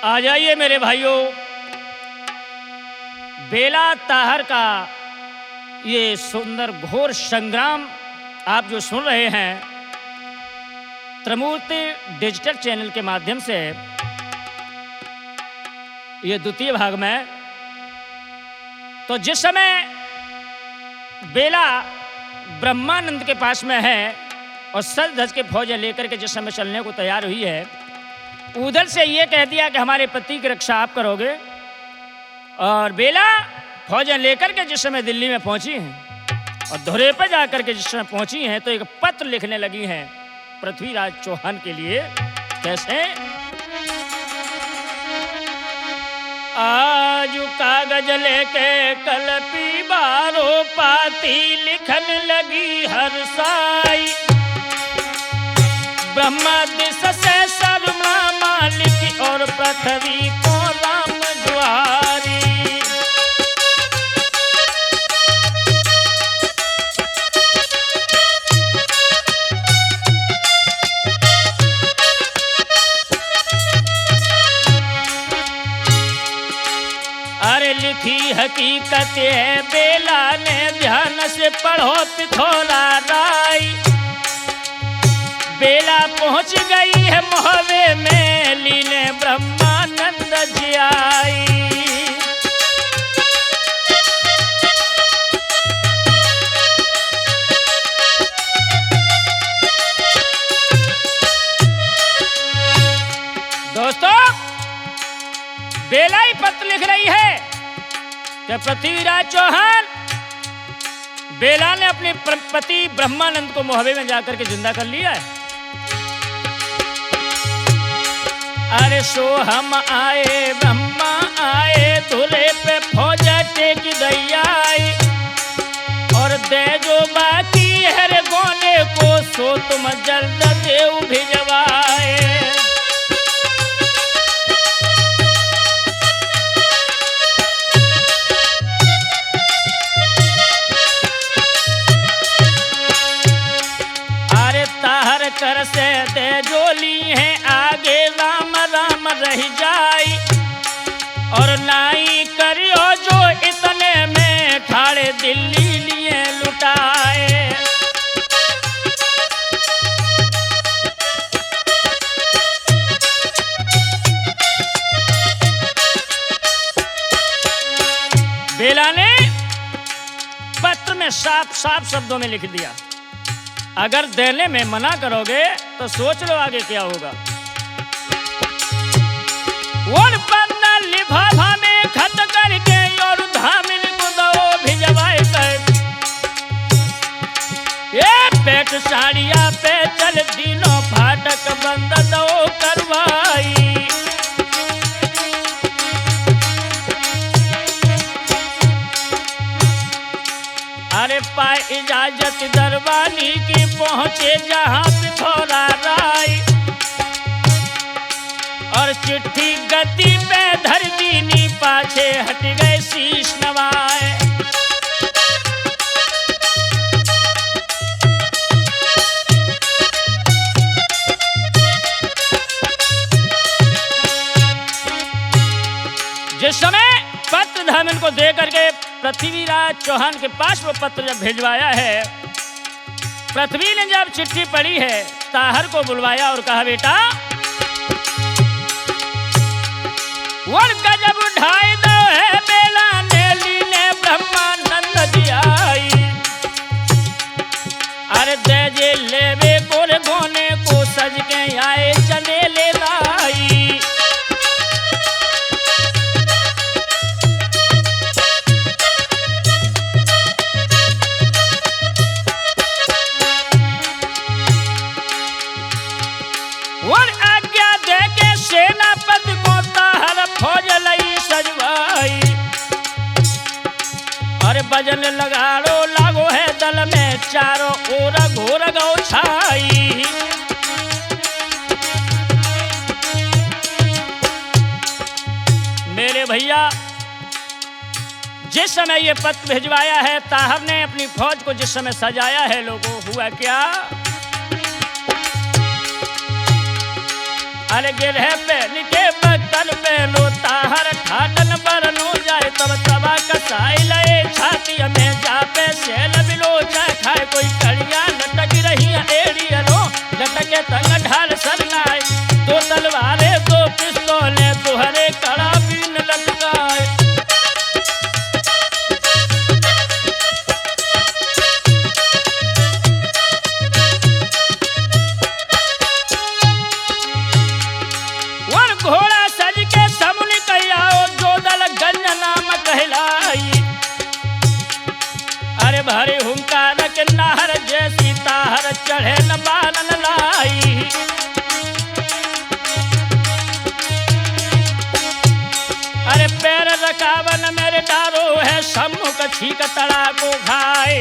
आ जाइए मेरे भाइयों, बेला ताहर का ये सुंदर घोर संग्राम आप जो सुन रहे हैं त्रिमूर्ति डिजिटल चैनल के माध्यम से, ये द्वितीय भाग में। तो जिस समय बेला ब्रह्मानंद के पास में है और सज धज के फौजें लेकर के जिस समय चलने को तैयार हुई है, उधर से ये कह दिया कि हमारे पति की रक्षा आप करोगे। और बेला फौजें लेकर के जिस समय दिल्ली में पहुंची हैं और धुरे पर जाकर के जिस समय पहुंची हैं तो एक पत्र लिखने लगी हैं पृथ्वीराज चौहान के लिए। कैसे? आज कागज लेके कलपी बारो पाती लिखन लगी हर साई, ब्रह्मा दिस से शर्मा मालिक और पृथ्वी को राम द्वारी। अरे लिखी हकीकत है बेला ने ध्यान से पढ़ो पिथौरा राई। बेला पहुंच गई है मोहवे में लीने ब्रह्मानंद जी आई। दोस्तों, बेला ही पत्र लिख रही है कि पृथ्वीराज चौहान, बेला ने अपने पति ब्रह्मानंद को मोहबे में जाकर के जिंदा कर लिया है। अरे सो हम आए ब्रह्मा आए धुरे पे फौज टेक दैयाई, और दे जो बाकी है रे गोने को सो तुम जल्द देव भिजवाए। अरे ताहर कर से दे जो ली है आगे राम राम रह जाई, और नाई करियो जो इतने में ठाड़े दिल्ली लिए लुटाए। बेला ने पत्र में साफ साफ शब्दों में लिख दिया, अगर देने में मना करोगे तो सोच लो आगे क्या होगा। और पन्ना लिफाफा में खत करके और धामिन को दो भिजवाए कर, ये पेट साड़िया पे चल दिनों फाटक बंद दो करवाई। अरे पाए इजाजत दरबानी की पहुंचे जहां पिथौरा राय, और चिट्ठी गति पे धर दीनी पाछे हट गए शीश नवाए। जिस समय पत्र धामिन को दे करके पृथ्वीराज चौहान के पास वो पत्र जब भिजवाया है, पृथ्वी ने जब चिट्ठी पढ़ी है ताहर को बुलवाया और कहा, बेटा वर गजब उठाई दो है बेला ने लीने ब्रह्मानंद जी आई। अरे दे जे लेवे गोरे गोने को सज के आए चले ले लाई। और आज्ञा दे के सेनापति को ताहर फौज लई सजवाई, अरे बजन लगाड़ो लागो है दल में चारों ओर घोर गौ छाई। मेरे भैया, जिस समय ये पत्र भिजवाया है ताहर ने अपनी फौज को जिस समय सजाया है, लोगों हुआ क्या? अरे गिरह पे निके बदल पे ताहर ठाटन बरनो जाए तब तबा कसाई लए छाती में जापे सेल बिलोचा खाए कोई कड़िया लटक रही एड़िया लो लटके तंग ढाल सरनाए दो तलवारे दो पिस्तौले तुहरे कड़ा बीन लटकाए। वन घोड़ा सज के समुन कहियाओ जो दल गंज नाम कहलाई अरे भरे हुंकार के नाहर जैसी ताहर चढ़े न बानन लाई। अरे पैर रकावन मेरे डारो है सम्मुख छीक तड़ा को खाए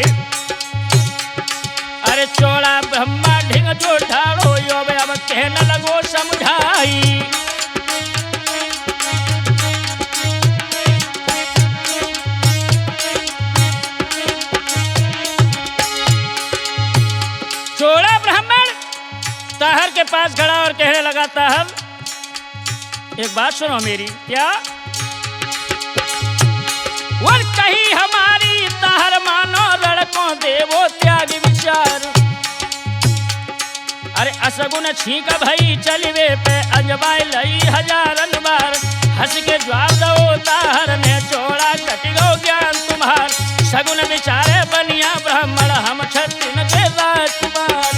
अरे चौड़ा ब्रह्मा ढिंग जो ढाड़ो यो अब कहने लगो समझाई। चौड़ा ब्राह्मण ताहर के पास खड़ा और कहने लगा ताहर एक बात सुनो मेरी। क्या? वर कही हमारी ताहर मानो लड़कों देवो त्याग विचार अरे असगुन छीक भई चलिवे पे अजबाई लई हजारन बार हंस के जवाब दो ताहर ने चौड़ा कट गो ज्ञान तुम्हार सगुन विचारे बनिया ब्राह्मण हम छत्तीन के राजकुमार।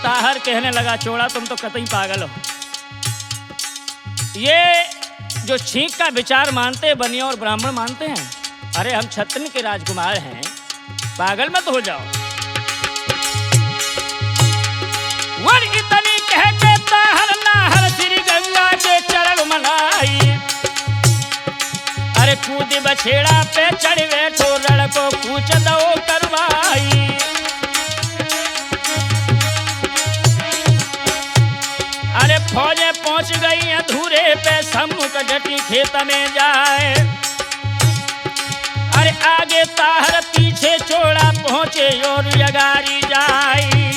ताहर कहने लगा चौड़ा तुम तो कतई पागल हो। ये जो छींक का विचार मानते बनिया और ब्राह्मण मानते हैं अरे हम छत्तीन के राजकुमार हैं पागल मत हो जाओ। वर इतनी कह के ताहर नाहर श्री गंगा के चरण मनाई अरे कूद बछेड़ा पे चढ़ बैठो रण को कूच दो करवाई। अरे फौजें पहुंच गई अधूरे पे सम्मुख डटी खेत में जाए अरे आगे ताहर पीछे चौड़ा पहुंचे और यगारी जाए।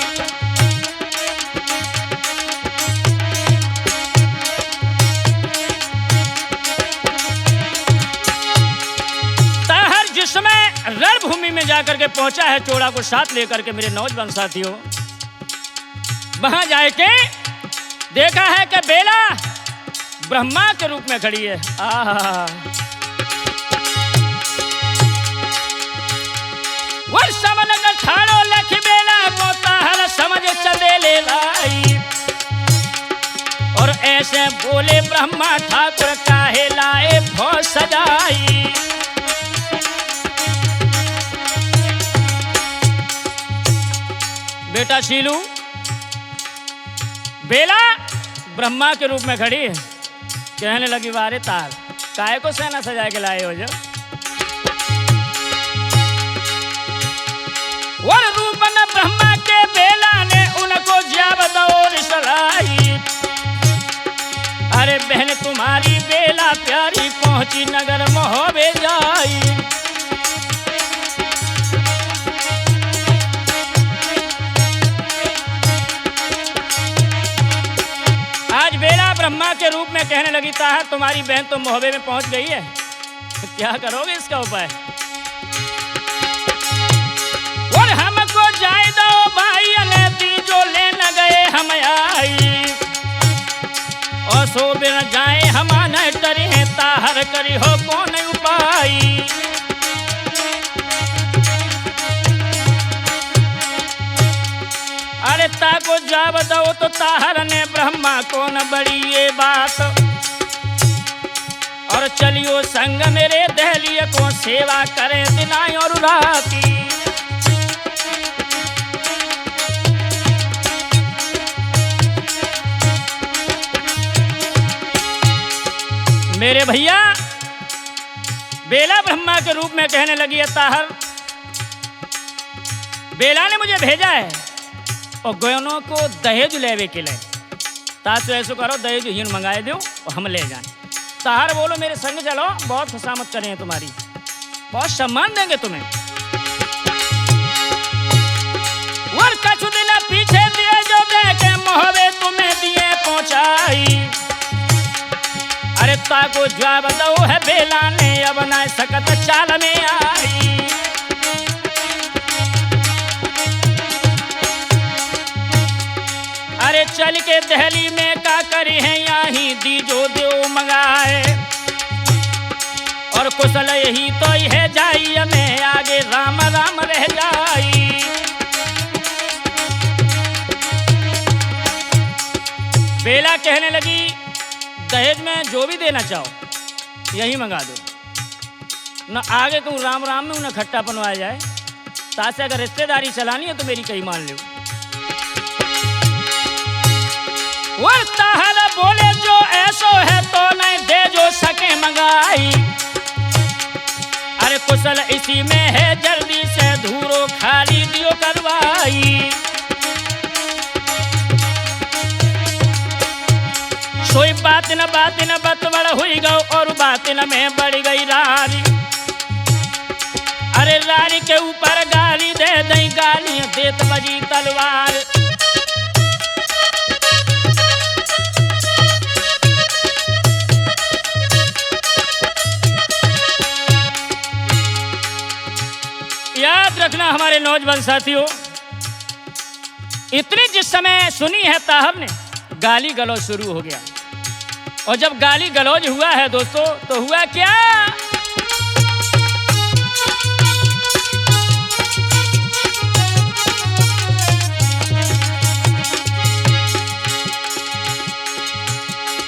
ताहर जिस समय रणभूमि में जाकर के पहुंचा है चौड़ा को साथ लेकर के मेरे नौजवान साथियों वहां जाए के देखा है कि बेला ब्रह्मा के रूप में खड़ी है। वर समन ठाड़ो लख बेला को ताहर समझ चले ले लाई और ऐसे बोले ब्रह्मा ठाकुर काहे लाए फौज सजाई। बेटा शीलू बेला ब्रह्मा के रूप में खड़ी है कहने लगी वारे तार काहे को सेना सजा के लाए हो जो वर रूप न ब्रह्मा के बेला ने उनको जब दौर सलाई। अरे बहन तुम्हारी बेला प्यारी पहुंची नगर मोहबे जाई। आज बेला ब्रह्मा के रूप में कहने लगी ताहर तुम्हारी बहन तो मोहबे में पहुंच गई है तो क्या करोगे इसका उपाय। और हमको जाए दो भाई अनेती जो ले न गए हम आई और सो बिन जाए हम न डरे ताहर करी हो कौन उपाय। अरे ताको जब दो तो ताहर ने ब्रह्मा को न बड़ी ये बात और चलियो संग मेरे दहलीय को सेवा करें दिनाई और राती। मेरे भैया बेला ब्रह्मा के रूप में कहने लगी है ताहर बेला ने मुझे भेजा है और गोयनों को दहेज लेवे के लिए ताकि ऐसा करो दहेज हीन मंगाए दो और हम ले जाएं। ताहर बोलो मेरे संग चलो बहुत खुशामद करें तुम्हारी बहुत सम्मान देंगे तुम्हें। सुदिन पीछे दिए जो देखे मोहबे तुम्हें दिए पहुंचाई। अरे ताको जवाब दो है बेला ने अब ना सकत चाल में आई। अरे चल के दहली में का करी है यही दी जो देव मंगाए। और कुशल यही तो है जाई में आगे राम राम रह जाई। बेला कहने लगी दहेज में जो भी देना चाहो यही मंगा दो, न आगे कहूँ राम राम में उन्हें खट्टा बनवाया जाए। तासे अगर रिश्तेदारी चलानी है तो मेरी कहीं मान लो। ताहर बोले जो ऐसो है तो नहीं दे जो सके मंगाई। अरे कुशल इसी में है जल्दी से धूरो खाली दियो करवाई। सोई बात न बतबड़ हुई गौ और बात न में बढ़ गई रारी। अरे रारी के ऊपर गाली दे दई गाली देत बजी तलवार। याद रखना हमारे नौजवान साथियों, इतनी जिस समय सुनी है ताहब ने गाली गलौज शुरू हो गया। और जब गाली गलौज हुआ है दोस्तों तो हुआ क्या?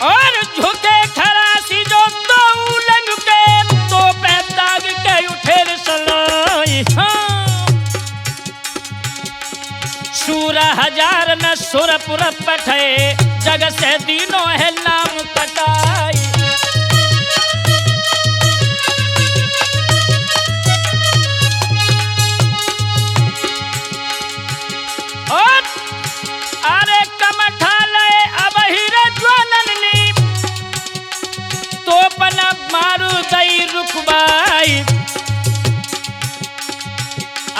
और झुके खरासी जो दो उलंग पे तो पैदाग के उठे सलाई। सूरा हजार न सुरपुर पठे जग से दीनों है नाम कटाई। और अरे कमठा लय अब हीरे ज्वाननी तो पना मारू दई रुकबाई।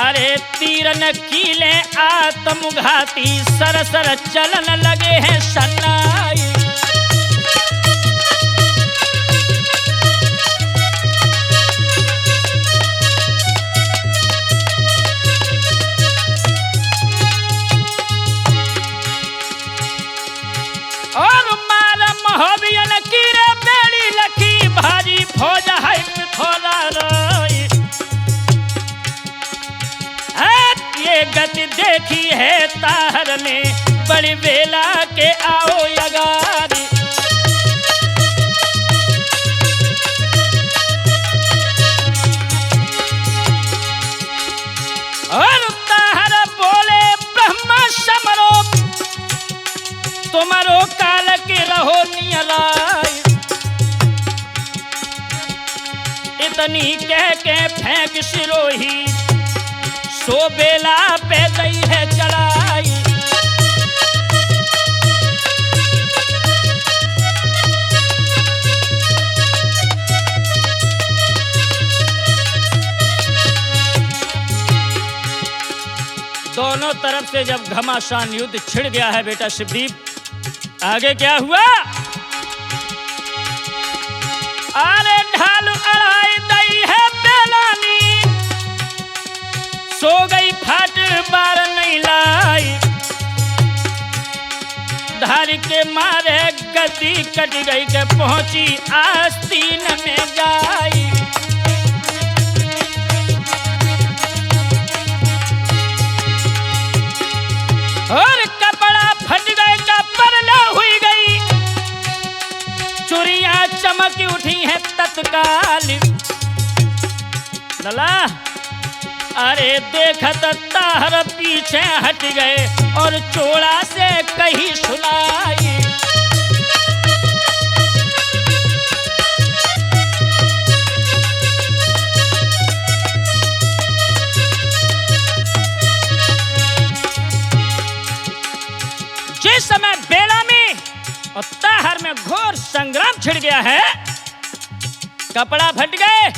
अरे तीरन कीले आत्मघाती सरसर चलन लगे हैं सन्नाई। और मारा मोहबियन कीरे बेड़ी लखी भारी फौज है थोड़ा रोई। ये गति देखी है ताहर ने बड़ी बेला के आओ यगारी। और ताहर बोले ब्रह्मा समरो तुम्हारो काल के रहो नियलाई। इतनी कह के फेंक सिरोही सो बेला पे गई है चलाई। दोनों तरफ से जब घमासान युद्ध छिड़ गया है बेटा शिवदीप, आगे क्या हुआ? अरे ढाल अड़ाई दई है बेलानी सो गई फाट बार नहीं लाई। धार के मारे गद्दी कट गई के पहुंची आस्तीन में जाई। और कपड़ा फट गए का परला हुई गई। चुरियां चमक उठी हैं तत्काल। लला अरे देखत ताहर पीछे हट गए और चोड़ा से कहीं सुनाई। जिस समय बेला में और ताहर में घोर संग्राम छिड़ गया है, कपड़ा फट गए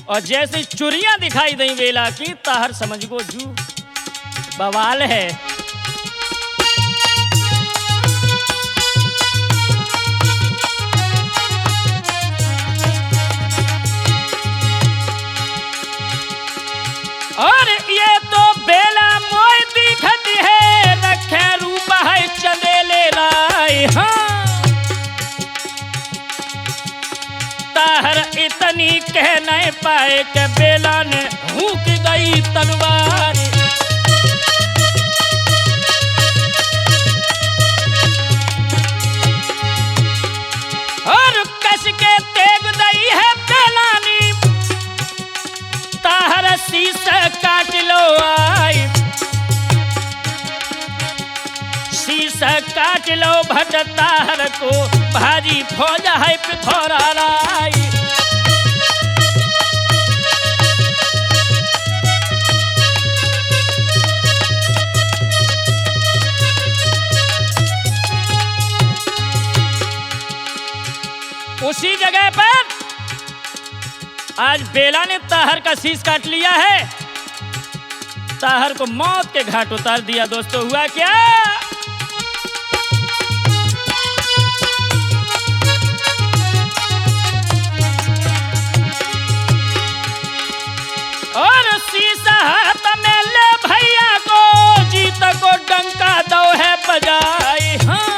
और जैसे चुरियां दिखाई दी बेला की, ताहर समझ गो जू बवाल है। और ये तो बेला मोय दिखती है, रखे रूप है चंदेले राय। हाँ ताहर इतनी कह नहीं पाए कि बेला ने हुक गई तलवार। और कस के तेग दई है बेलानी, ताहर शीश काट लो आई। शीश काट लो भट ताहर को, भारी फौज है पिथौरा लाई। उसी जगह पर आज बेला ने ताहर का शीश काट लिया है, ताहर को मौत के घाट उतार दिया। दोस्तों हुआ क्या? और शीशा हाथ में ले भैया को, जीत को डंका दो है बजाई। हाँ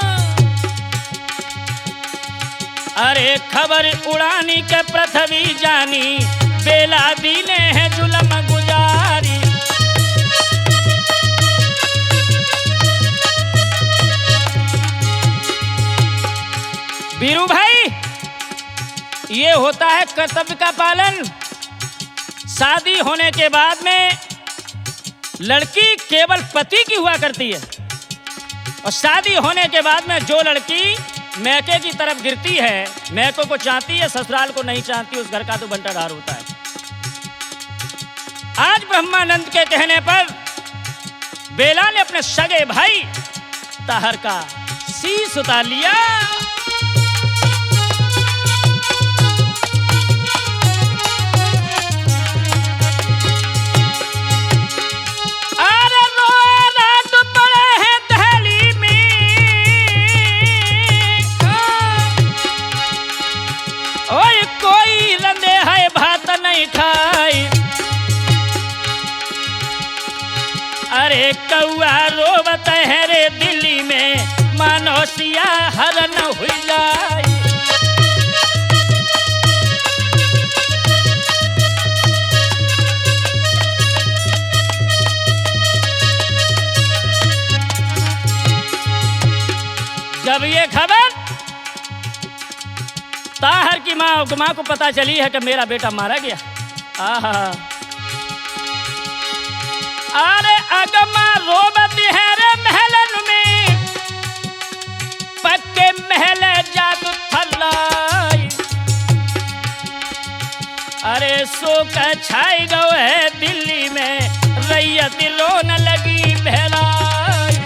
अरे खबर उड़ानी के पृथ्वी जानी, बेला दीने है जुलम गुजारी। बीरू भाई, ये होता है कर्तव्य का पालन। शादी होने के बाद में लड़की केवल पति की हुआ करती है, और शादी होने के बाद में जो लड़की मैके की तरफ गिरती है, मैको को चाहती है, ससुराल को नहीं चाहती, उस घर का तो बंटाढार होता है। आज ब्रह्मानंद के कहने पर बेला ने अपने सगे भाई ताहर का शीश उतार लिया। अरे कौआ रोवत है रे दिल्ली में, मानोसिया हरन हुई जाए। जब ये खबर ताहर की माँ को पता चली है कि मेरा बेटा मारा गया, आहा अरे अगमा रोबती है रे महलन में, पक्के महल जादू थल्लाई। अरे शोक छाई गो है दिल्ली में, रैयत रोन लगी बहलाई।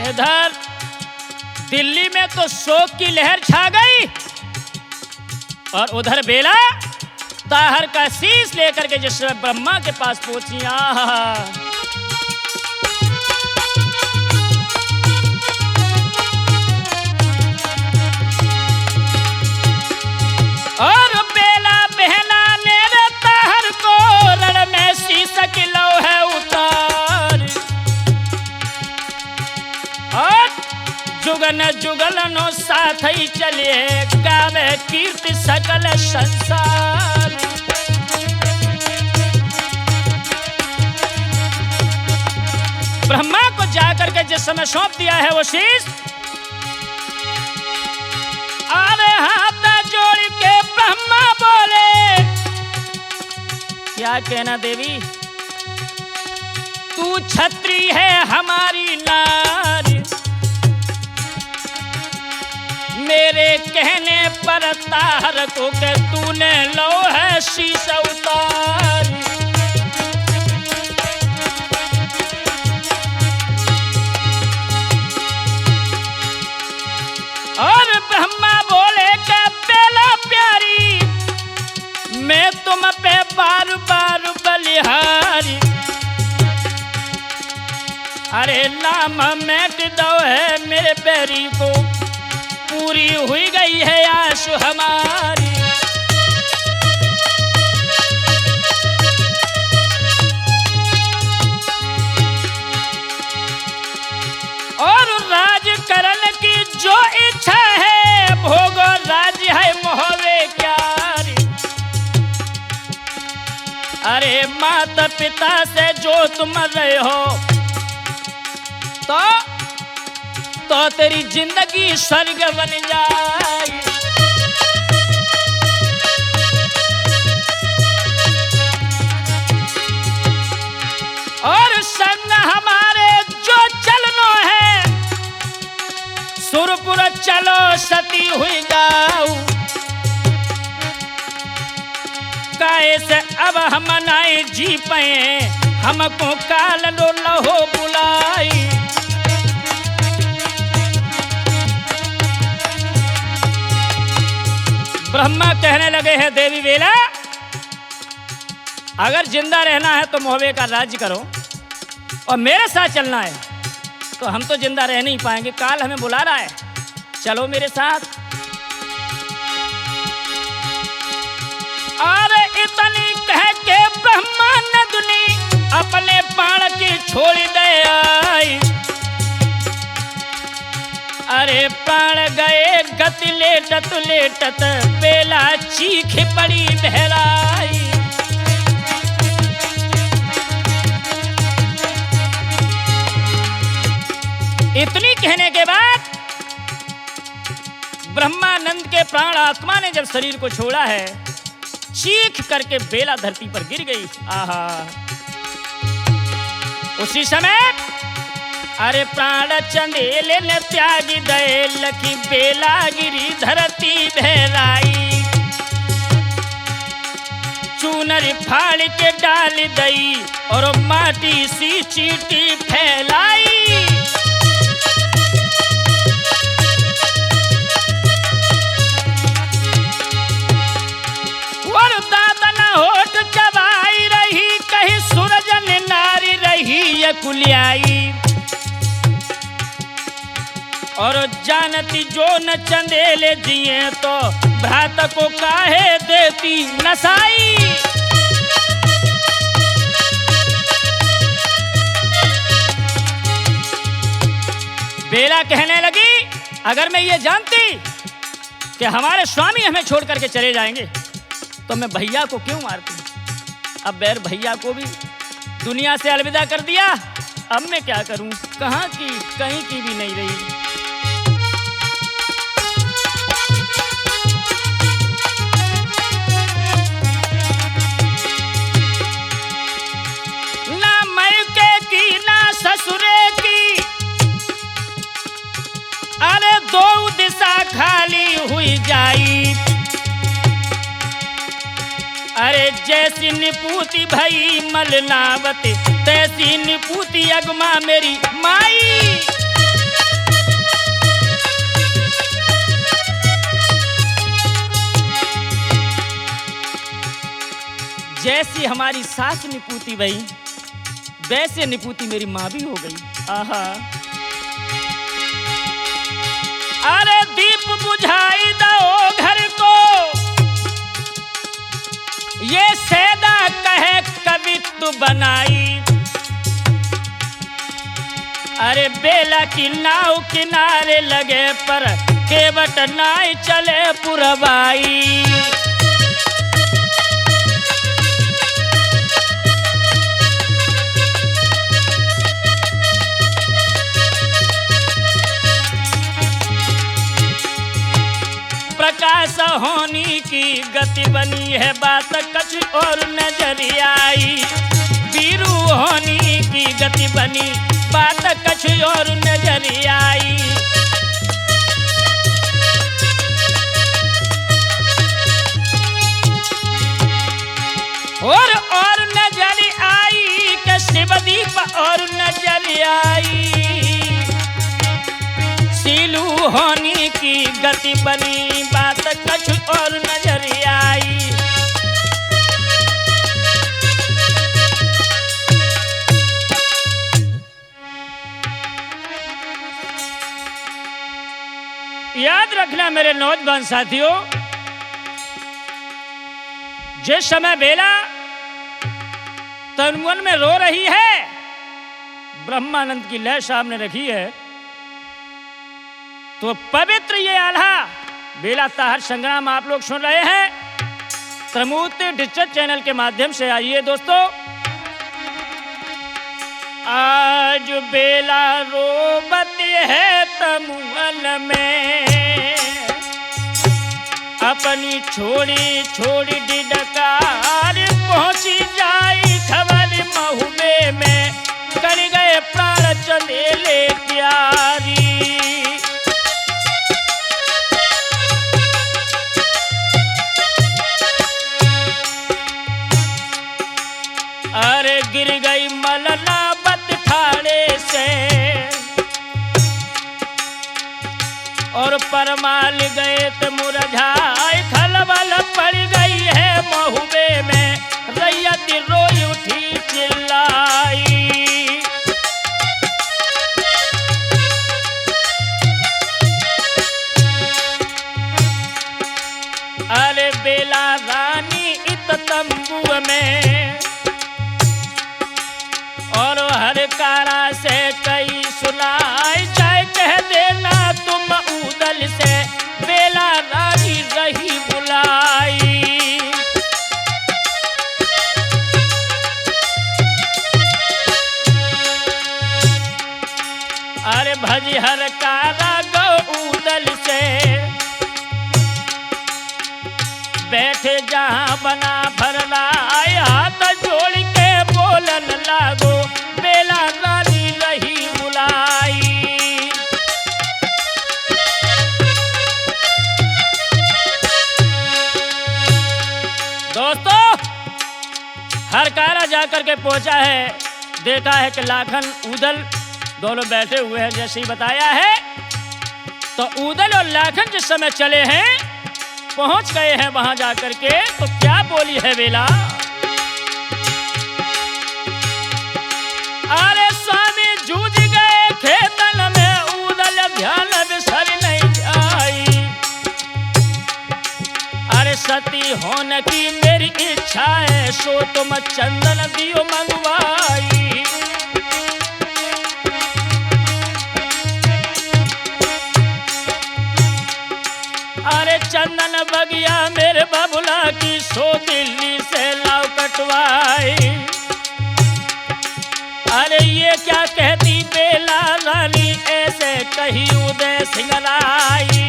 इधर दिल्ली में तो शोक की लहर छा गई, और उधर बेला ताहर का शीश लेकर के जिस समय ब्रह्मा के पास पहुंची, और बेला बहना ने ताहर को रण में शीश किलो है उतार। और जुगन जुगलनो साथ ही चले, गावे कीर्ति सकल संसार। ब्रह्मा को जाकर के जिस समय सौंप दिया है वो शीश, अरे हाथ जोड़ के ब्रह्मा बोले, क्या कहना देवी, तू छत्री है हमारी नारी, मेरे कहने पर ताहर को के तूने लो है शीश उतारी। और ब्रह्मा बोले के बेला प्यारी, अरे नाम मिट दो है मेरे बैरी को, पूरी हुई गई है आश हमारी। और राज करन की जो इच्छा है, भोगो राज है मोहवे क्यारी। अरे माता पिता से जो तुम रहे हो, तो तेरी जिंदगी स्वर्ग बन जाए। और संग हमारे जो चलनो है, सुरपुर चलो सती हुई जाऊ। काहे से अब हम नाई जी पाए, हमको काल लो लहो बुलाई। ब्रह्मा कहने लगे हैं देवी बेला, अगर जिंदा रहना है तो मोहबे का राज्य करो, और मेरे साथ चलना है तो हम तो जिंदा रह नहीं पाएंगे, काल हमें बुला रहा है, चलो मेरे साथ। और इतनी कह के ब्रह्मानंदनी अपने प्राण की छोड़ दे आई। अरे प्राण गए गति लेटत लेटत, बेला चीख पड़ी बहराई। इतनी कहने के बाद ब्रह्मानंद के प्राण आत्मा ने जब शरीर को छोड़ा है, चीख करके बेला धरती पर गिर गई। आहा, उसी समय अरे प्राण चंदेले ने त्यागी दे, लखी बेला गिरी धरती बहराई। चूनरी फाड़ के डाल दई और माटी सी चीटी फैलाई। और दादन होठ चबाई रही, कहीं सूरजन नारी रही ये कुलियाई। और जानती जो न चंदेले जिए, तो भ्रात को काहे देती नसाई। बेला कहने लगी, अगर मैं ये जानती कि हमारे स्वामी हमें छोड़ करके चले जाएंगे, तो मैं भैया को क्यों मारती। अब बैर भैया को भी दुनिया से अलविदा कर दिया, अब मैं क्या करूं, कहाँ की कहीं की भी नहीं रही। ससुरे की अरे दो दिशा खाली हुई जाई। अरे जैसी निपूति भई मलनावत, तैसी निपूति अगमा मेरी माई। जैसी हमारी सास निपूति भई, वैसे निपूति मेरी माँ भी हो गई। आहा, अरे दीप बुझाई दो घर को, ये सैदा कहे कवित्व बनाई। अरे बेला की नाव किनारे लगे, पर केवट नाई चले पुरवाई। प्रकाश होनी की गति बनी है, बात कछ और नजर आई। वीरू होनी की गति बनी, बात कछ और नजर आई। और नजर आई कि शिवदीप और नजर आई। सीलू होनी की गति बनी, बात कछ और नजर आई। याद रखना मेरे नौजवान साथियों, जिस समय बेला तनुवन में रो रही है, ब्रह्मानंद की लय सामने रखी है, तो पवित्र ये आल्हा बेला ताहर संग्राम आप लोग सुन रहे हैं त्रिमूर्ति डिजिटल चैनल के माध्यम से। आइए दोस्तों, आज बेला रोबती है तमुअल में, अपनी छोड़ी छोड़ी डिडकार पहुंची जाई खबर महुबे में, कर गए प्राण चंदेले प्यारी। अरे गिर गई मलना बतखाड़े से, और परमाल गए तो मुरझाए, खलबल पड़ गई है महुबे में, रैयत रोई उठी चिल्लाई। अरे बेला रानी इत तंबू में, और हर कारा से कई सुनाई, चाहे कह देना तुम उदल से, बेला रानी रही बुलाई। अरे भजी हर कारा गो उदल से, बैठे जहां बना भरना, हाथ जोड़ के बोलन लागो, बेला रानी रही बुलाई। दोस्तों, हर कारा जाकर के पहुंचा है, देखा है कि लाखन उदल दोनों बैठे हुए हैं जैसे ही बताया है। तो उदल और लाखन जिस समय चले हैं, पहुंच गए हैं वहां जाकर के, तो क्या बोली है बेला। अरे स्वामी जूझ गए खेतन में, उदल ध्यान बिसर नहीं जाई। अरे सती होने की मेरी इच्छा है, सो तुम चंदन दियो मंगवाई। अरे चंदन बगिया मेरे बबुला की, सो दिल्ली से लाव कटवाई। अरे ये क्या कहती बेला रानी, ऐसे कही उदय सिंगलाई।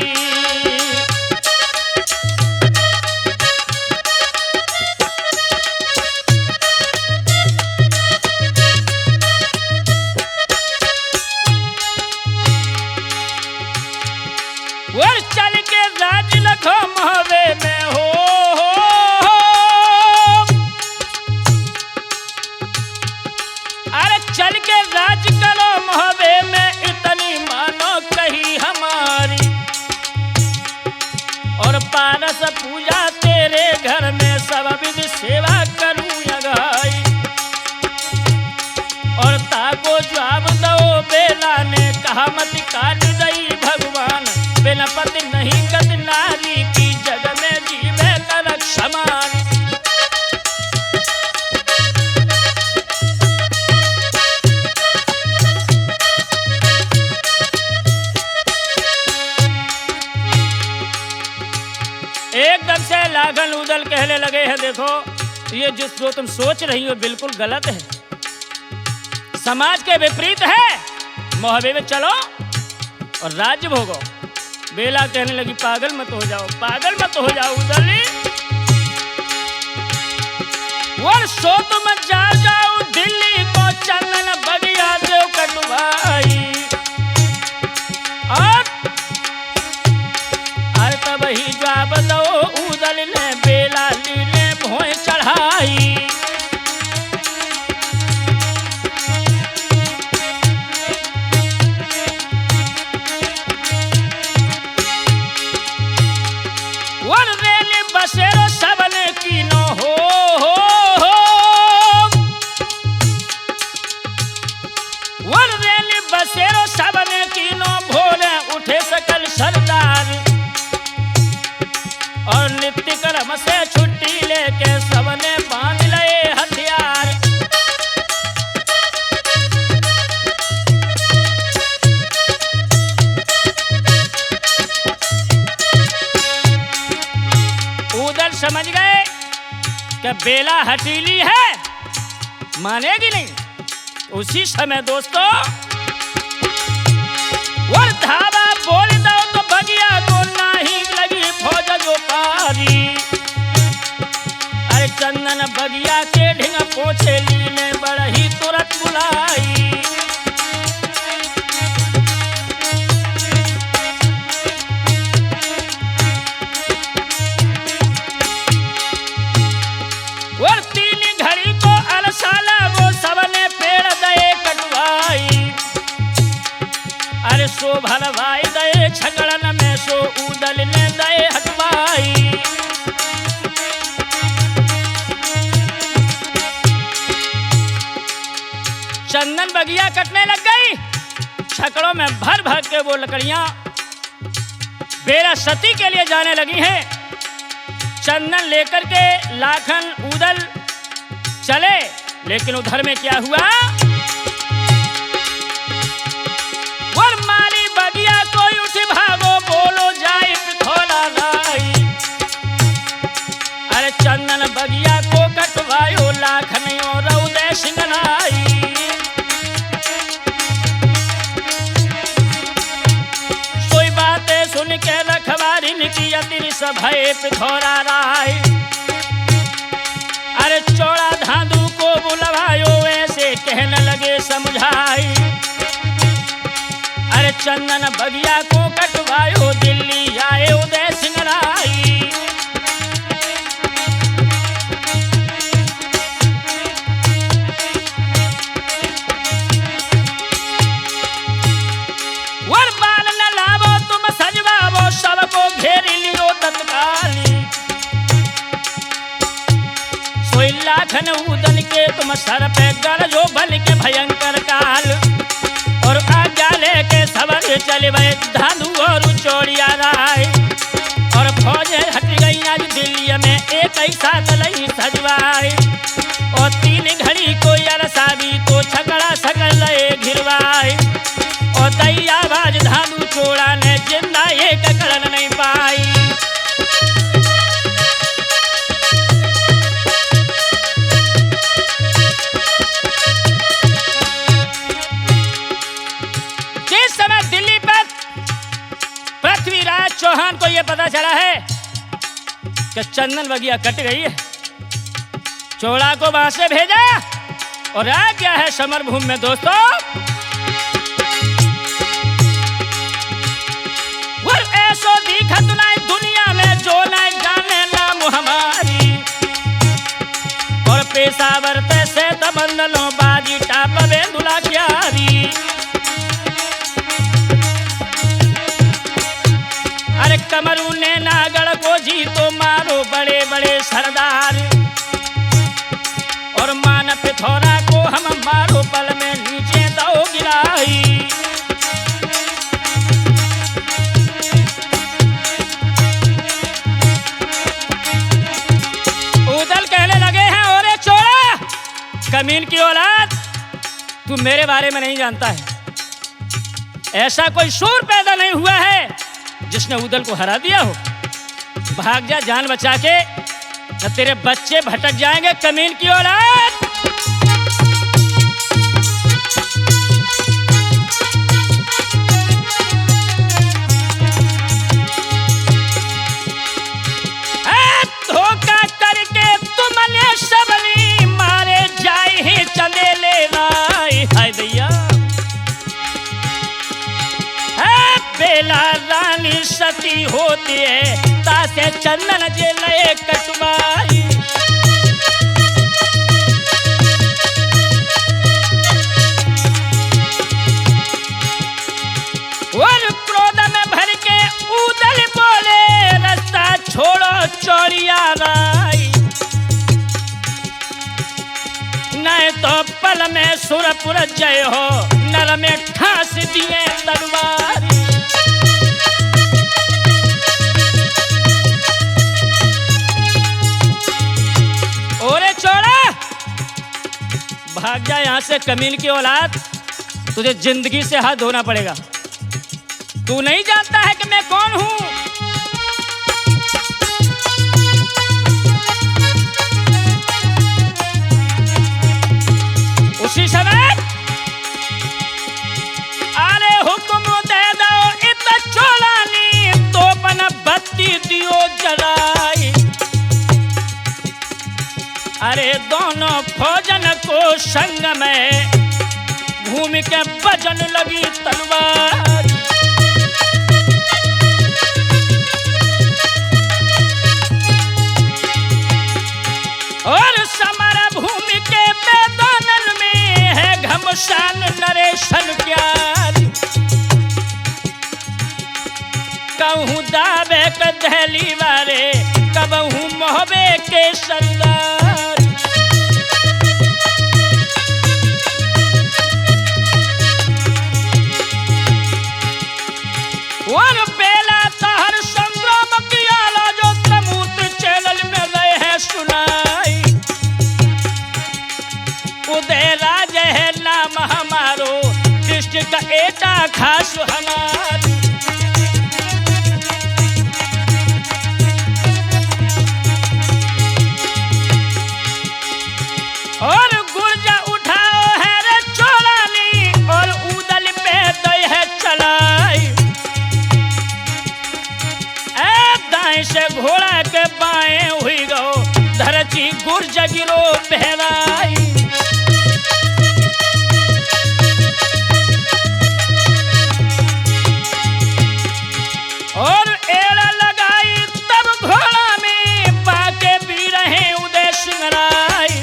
और चल के राज लखो महवे में हो, अरे चल के राज करो महवे में, इतनी मानो कही हमारी। और पारस पूजा तेरे घर में, सब विधि सेवा करूं अगाई। और ताको जवाब दो बेला ने, कहा मत काट दई भगवान, बेलपति नहीं गद नारी की, जग में जीवे कर क्षमान। एकदम से लाखन उदल कहने लगे हैं, देखो ये जो तुम सोच रही हो बिल्कुल गलत है, समाज के विपरीत है। मोहबे में चलो और राज्य भोगो। बेला कहने लगी, पागल मत हो जाओ, पागल मत हो जाओ उदली, और सो तुम जा जाओ दिल्ली को, चंदन बगिया देव कटवाई। और अरे तब ही जवाब दो उदल ने, बेला लीले भोए चढ़ाई। बसेरो सबने की नो हो, वन रेली बसेरो सबने की नो, भोरे उठे सकल सरदार। कि बेला हटीली है, मानेगी नहीं। उसी समय दोस्तों और धावा बोल दो तो बगिया को नहीं लगी फौज जो पारी। अरे चंदन बगिया के ढिंग पोछे लीने बड़ही तुरंत बुलाई। और तीन घड़ी को अलसाला वो सबने पेड़ दए कटवाई। अरे सो भलवाई दए छगड़न में सो उदल ने दए हटवाई। चंदन बगिया कटने लग गई। छकड़ों में भर भर के वो लकड़ियां बेरा सती के लिए जाने लगी हैं। चंदन लेकर के लाखन उदल चले, लेकिन उधर में क्या हुआ? वर मारी बगिया कोई उठ भागो बोलो जाए पिथौला लाई। अरे चंदन बगिया को कटवायो लाखन और उदय सिंगलाई। सोई बातें सुन के रखवारी की अतिर सभय पिथौरा राय। अरे चौड़ा धांधू को बुलवायो ऐसे कहने लगे समझाई। अरे चंदन बगिया को कटवायो दिल्ली आए उदय सिंह राय। वर बाल न लावो तुम सजवावो सबको घेर लियो तत्काली। सोई लाखन उदल के तुम सर पे गरजो बल के भयंकर काल। और आज्ञा लेके सवर चले गए धांधू और चौड़िया राय। और फौज हट गई आज दिल्ली में एक ऐसा दलई सजवाए। और तीन घड़ी को अरसावी तो छकड़ा सकल घिरवाए। और दैया बाज धांधू चोड़ा ने जिंदा एक कड़न नहीं पाई। जिस समय दिल्ली पर पृथ्वीराज चौहान को यह पता चला है कि चंदन बगिया कट गई है, चोड़ा को वहां से भेजा और आ गया है समर भूमि में। दोस्तों ऐसो दिखत नहीं दुनिया में जो नहीं जाने नाम हमारी। और पेशावर से तबंदलों बाजी टाप बेंदुला क्यारी। अरे कमरू ने नागढ़ को जीतो मारो बड़े बड़े सरदार। और मान पिथौरा को हम मारो पल में नीचे दो गिराई। उदल कहने लगे हैं और चोड़ा कमीन की औलाद, तू मेरे बारे में नहीं जानता है। ऐसा कोई शूर पैदा नहीं हुआ है जिसने उदल को हरा दिया हो। भाग जा जान बचा के, न तेरे बच्चे भटक जाएंगे कमीन की औलाद। धोखा करके तुमने सबनी मारे जाए ही चंदेले राय। हाय भैया बेला रानी सती होती है तासे चंदन जे लए कटवाई। और क्रोध में भर के उदल बोले रास्ता छोड़ो चौड़िया राय। नहीं तो पल में सुरपुर जय हो नर में ठास दिए तलवारी। ओरे चोड़ा भाग जा यहां से कमीन की औलाद, तुझे जिंदगी से हाथ धोना पड़ेगा। तू नहीं जानता है कि मैं कौन हूं। उसी समय अरे हुक्म दे दो इत चोलानी तो पन बत्ती दियो जलाई। अरे दोनों फौजन को संग में घूम के बजन लगी तलवार। और समर भूमि के मैदानन में है घमसान नरेशन प्यार। कहूँ दावे के दहली वारे कबहू मोहबे के सरदार। और बेला तहर संग्राम कियाला जो तमूत चैनल में रहे हैं सुनाई। उदय राज है नाम हमारो दृष्टि का एटा खास हमार। और गुर्जा उठाओ है रे चोलानी और उदल पे दई है चलाई। ए दाएं से घोड़ा के बाएं हुई गो धरती गुर्जा गिरो बहराई। और एड़ा लगाई तब घोड़ा में बाके भी रहे उदय सिंह राय।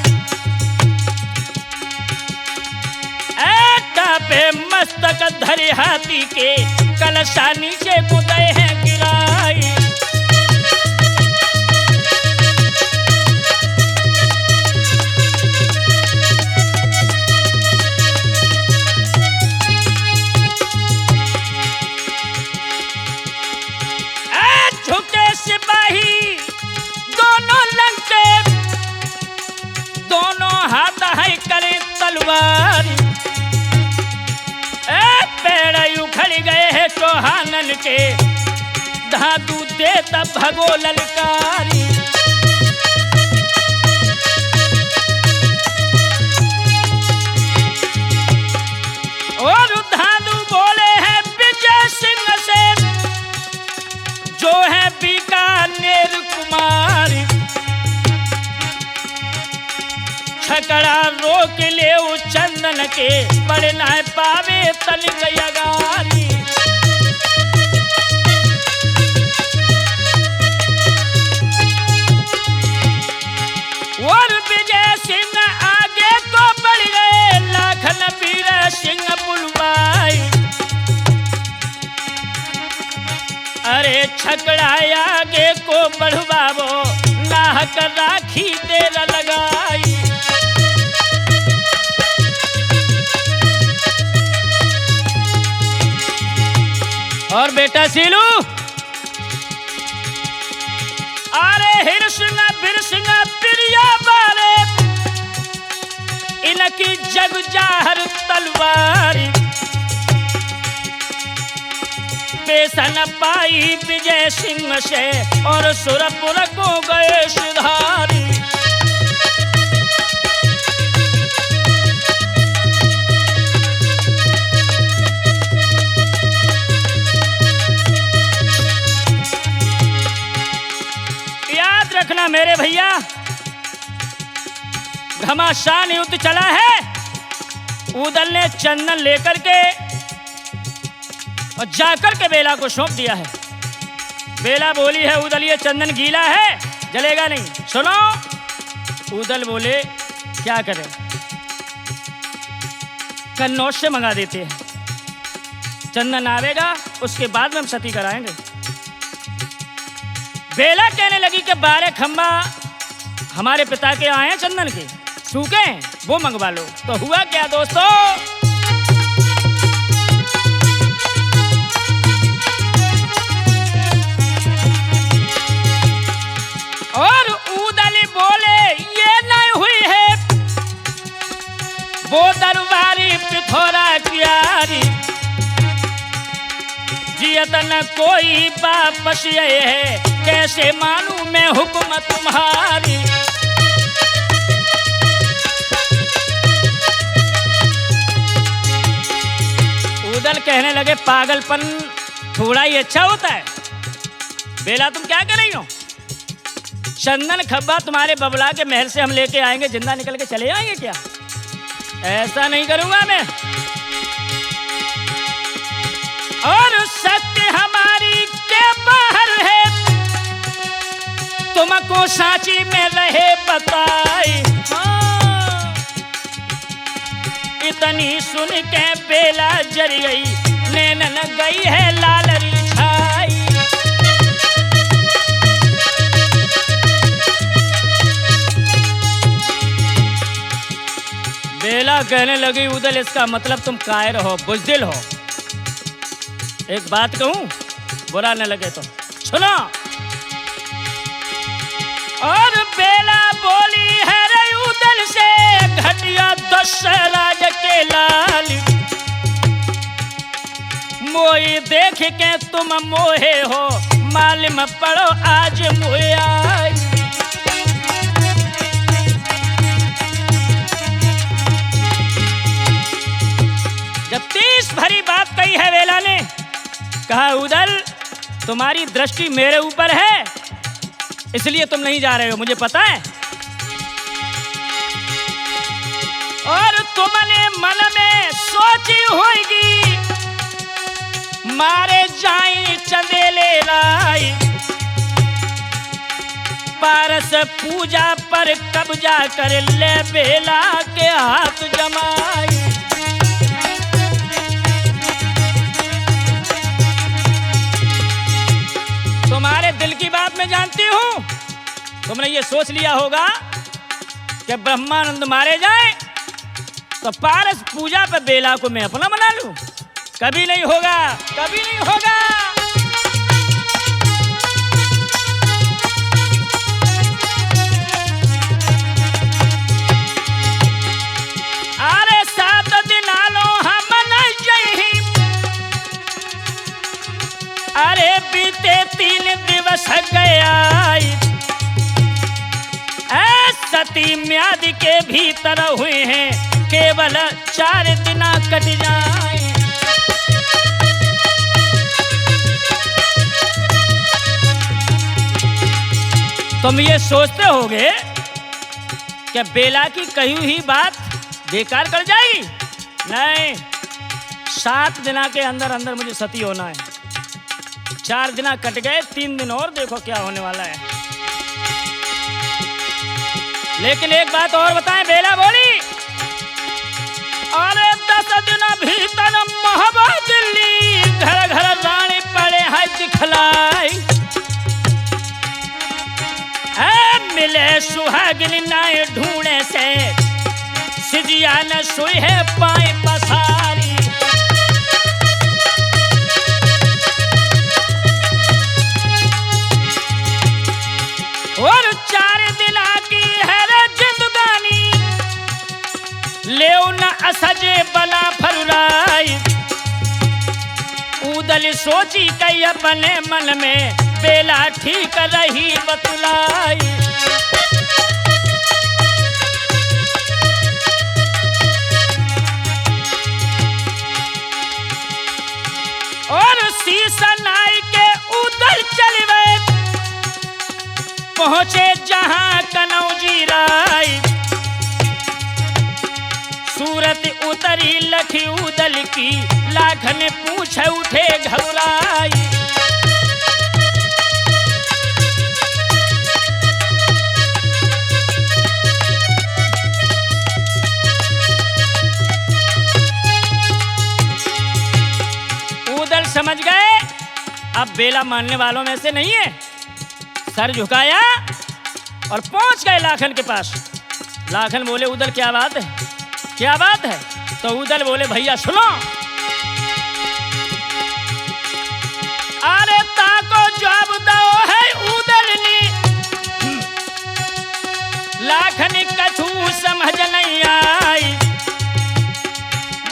पे मस्तक धरे हाथी के कलशा नीचे कुदे हैं गिराई। झुके सिपाही दोनों लंके दोनों हाथ है करे तलवार। पेड़ उखड़ गए हैं चौहानन के धातु दे तब भगो ललकारी। और धातु बोले हैं विजय सिंह से जो है बीकानेर कुमारी। छकड़ा रोक ले चंदन के बड़े ना पावे तनिक यगारी। और विजय सिंह आगे को बढ़ गए लाखन वीर सिंह बुलवाई। अरे छकड़ा आगे को बढ़वावो नाहक राखी देर लगाई। और बेटा सीलू अरे हिर सिंह बिर सिंह प्रिया बारे इनकी जग जाहर तलवारी। बेसन पाई विजय सिंह से और सुरपुर को गए सुधारी। रखना मेरे भैया घमासान युद्ध चला है। उदल ने चंदन लेकर के और जाकर के बेला को सौंप दिया है। बेला बोली है उदल ये चंदन गीला है जलेगा नहीं। सुनो उदल बोले क्या करें कन्नौज से मंगा देते हैं। चंदन आवेगा उसके बाद में हम सती कराएंगे। बेला कहने लगी कि 12 खंबा हमारे पिता के आए हैं चंदन के सूखे वो मंगवा लो। तो हुआ क्या दोस्तों और उदल बोले ये नहीं हुई है वो दरबारी पिथौरा क्यारी। जियत न कोई वापस ये है कैसे मानूं मैं हुक्म तुम्हारी। उदल कहने लगे पागलपन थोड़ा ही अच्छा होता है। बेला तुम क्या कर रही हो? चंदन खब्बा तुम्हारे बबला के महल से हम लेके आएंगे, जिंदा निकल के चले आएंगे क्या? ऐसा नहीं करूंगा मैं। और सत्य हमारी के बाहर है, तुमको सांची में रहे बताई। हाँ। इतनी सुन के बेला जर गई, नैनन गई है लालरी छाई। बेला कहने लगी उदल इसका मतलब तुम कायर हो, बुज़दिल हो। एक बात कहूं, बुरा न लगे तो सुनो। और बेला बोली है रे उदल से, घटिया दशराज के लाल, मोई देख के तुम मोहे हो, मालूम पड़ो आज मोए आई। जब 30 भरी बात कही है बेला ने, कहा उदल तुम्हारी दृष्टि मेरे ऊपर है, इसलिए तुम नहीं जा रहे हो, मुझे पता है। और तुमने मन में सोची होगी, मारे जाई चंदेले राय, पारस पूजा पर कब्जा कर ले बेला के हाथ जमाई। तुम्हारे दिल की बात मैं जानती हूं। तुमने ये सोच लिया होगा कि ब्रह्मानंद मारे जाए तो पारस पूजा पे बेला को मैं अपना बना लूं। कभी नहीं होगा, कभी नहीं होगा। अरे 7 दिन आलो हम नहीं जही, अरे बीते 3 दिवस गया, सती म्याद के भीतर हुए हैं, केवल 4 दिन कट जाए। तुम ये सोचते होगे कि बेला की कही हुई बात बेकार कर जाएगी? नहीं, 7 दिन के अंदर अंदर मुझे सती होना है। 4 दिन कट गए, 3 दिन और देखो क्या होने वाला है। लेकिन एक बात और बताएं, बेला बोली, अरे 10 दिन भीतर महबा दिल्ली, घर घर रानी पड़े है दिखलाई। मिले सुहागिन नाय ढूंढे से, सिजिया न सोई है पाए पसारी। और 4 दिन की है रे जिंदगानी, ले न असजे बला फरुराई। उदल सोची कई अपने मन में, बेला ठीक रही बतलाई। और शीशा नाई के उदल चल गए, पहुंचे जहां कनौजी राय। सूरत उतरी लखी उदल की, लाखन पूछ उठे घबराई। उदल समझ गए अब बेला मानने वालों में से नहीं है। सर झुकाया और पहुंच गए लाखन के पास। लाखन बोले उदल क्या बात है, क्या बात है? तो उदल बोले भैया सुनो, अरे ताको जवाब दो है उदल ने, लाखन कछु समझ नहीं आई।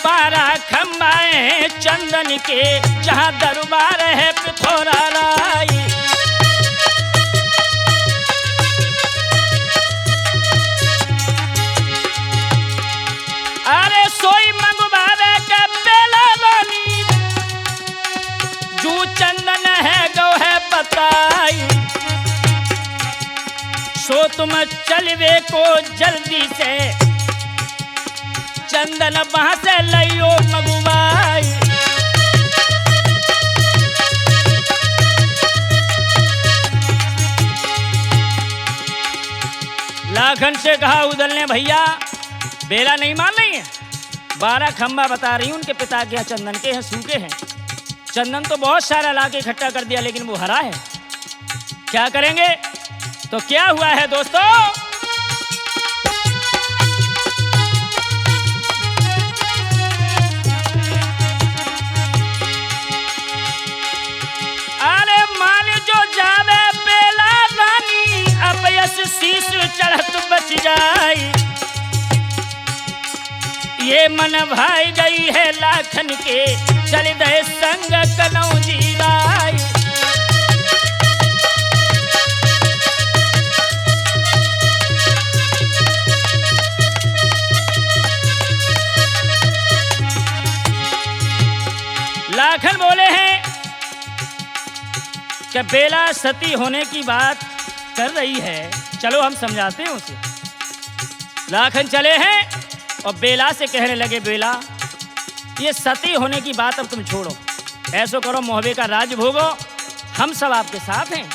12 खंबाए चंदन के, जहां दरबार है पिथौरा राई। अरे सोई मंगवावे के बेला रानी, तुम चलवे को जल्दी से, चंदन वहां से लियो मगुआई। लाखन से कहा उदल ने, भैया बेला नहीं मान रही है, 12 खंबा बता रही हूं उनके पिता के यहाँ चंदन के हैं, सूखे हैं। चंदन तो बहुत सारा लाके इकट्ठा कर दिया, लेकिन वो हरा है, क्या करेंगे? तो क्या हुआ है दोस्तों, अरे मान जो जावे बेला रानी, अपयस शीश चढ़त बच जाई। ये मन भाई गई है लाखन के, चल दे संग कनौजी राय। लाखन बोले हैं कि बेला सती होने की बात कर रही है, चलो हम समझाते हैं उसे। लाखन चले हैं और बेला से कहने लगे, बेला ये सती होने की बात अब तुम छोड़ो, ऐसो करो मोहबे का राज भोगो, हम सब आपके साथ हैं।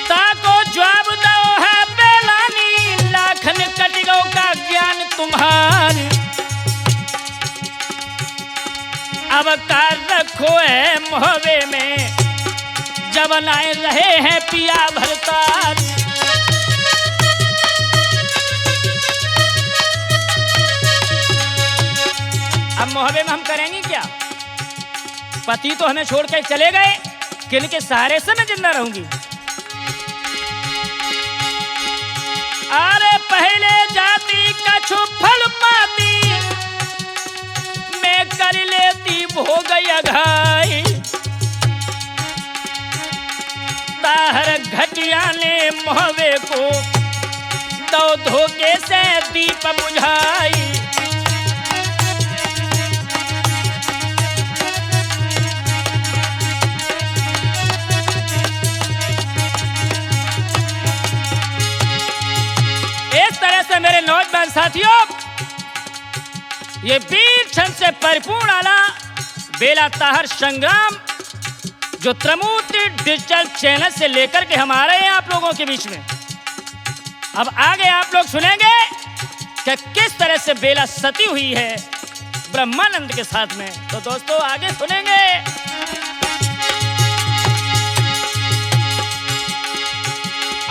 ताको जवाब दो है बेलानी, लाखन कटिगो का ज्ञान तुम्हारी। अब कार रखो है मोहबे में, जब आए रहे हैं पिया भरतार। अब मोहबे में हम करेंगे क्या? पति तो हमें छोड़ के चले गए, किनके सहारे से मैं जिंदा रहूंगी? अरे पहले जाती कछु फल पाती, मैं कर लेती भोग अघाई। ताहर घटिया ने मोहबे को दो धोखे से दीप बुझाई। मेरे नौजवान साथियों, ये वीर छंद से परिपूर्ण आला बेला ताहर संग्राम जो त्रमूर्ति डिजिटल चैनल से लेकर के हमारे हैं आप लोगों के बीच में, अब आगे आप लोग सुनेंगे कि किस तरह से बेला सती हुई है ब्रह्मानंद के साथ में। तो दोस्तों आगे सुनेंगे।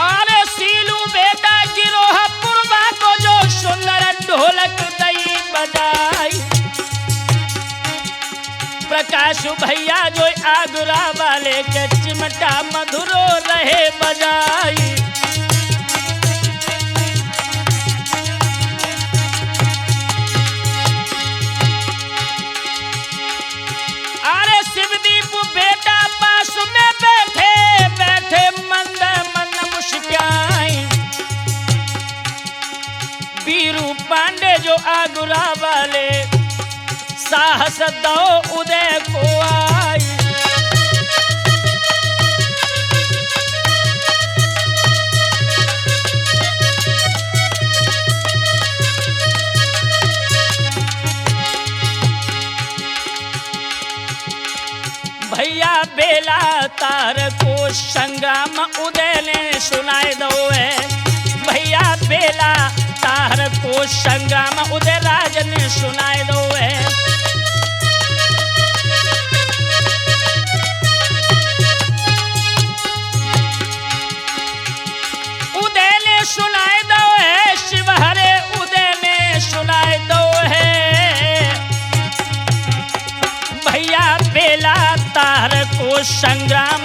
अरे सीलू बेटा गिरोह को जो सुंदर ढोलक दई बजाई, प्रकाश भैया जो आगरा वाले के चिमटा मधुरो रहे बजाई। अरे शिवदीप बेटा पास में बैठे बैठे मंद मंद मुस्काई। वीरू पांडे जो आगरा वाले साहस दो उदय को आई। भैया बेला तार को संग्राम उदय ने सुनाए दो है। भैया बेला तार को संग्राम उदय राज ने सुनाए दो है। उदय ने सुनाए दो है, शिवहरे उदय ने सुनाए दो है। भैया बेला तार को संग्राम